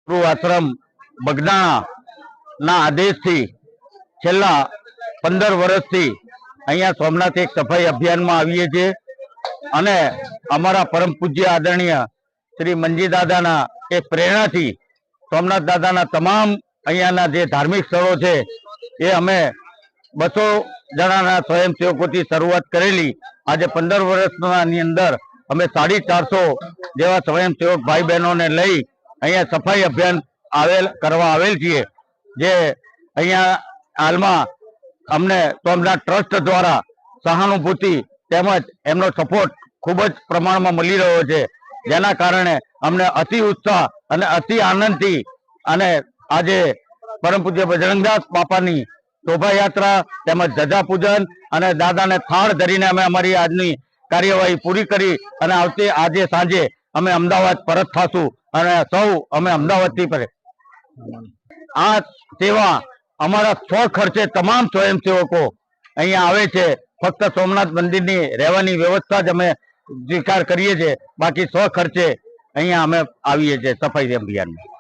આશ્રમ બગદાણા આદેશથી છેલ્લા 15 વર્ષથી અહીંયા સોમનાથ એક સફાઈ અભિયાનમાં આવીએ છીએ અને અમારા પરમ પૂજ્ય આદરણીય શ્રી મંજી દાદાના એક પ્રેરણાથી સોમનાથ દાદાના તમામ અહીંયાના જે ધાર્મિક સ્થળો છે એ અમે 200 જણાના સ્વયંસેવકોથી શરૂઆત કરેલી। આજે 15 વર્ષની અંદર અમે 450 જેવા સ્વયંસેવક ભાઈ બહેનોને લઈ અહીંયા સફાઈ અભિયાન કરવા આવેલ છીએ। જે અહીંયા હાલમાં અમને સોમનાથ ટ્રસ્ટ દ્વારા સહાનુભૂતિ તેમજ એમનો સપોર્ટ ખૂબ જ પ્રમાણમાં મળી રહ્યો છે, જેના કારણે અમને અતિ ઉત્સાહ અને અતિ આનંદથી અને આજે પરમ પૂજ્ય બજરંગદાસ બાપાની શોભાયાત્રા તેમજ ધજા પૂજન અને દાદાને થાળ ધરીને અમે અમારી આજની કાર્યવાહી પૂરી કરી અને આજે સાંજે અમે અમદાવાદ પરત થશું અને સૌ અમે અમદાવાદથી પર આ સેવા અમારા સ્વખર્ચે તમામ સ્વયંસેવકો અહીંયા આવે છે। ફક્ત સોમનાથ મંદિરની રહેવાની વ્યવસ્થા જ અમે સ્વીકાર કરીએ છીએ, બાકી સ્વખર્ચે અહીંયા અમે આવીએ છીએ સફાઈ અભિયાનમાં।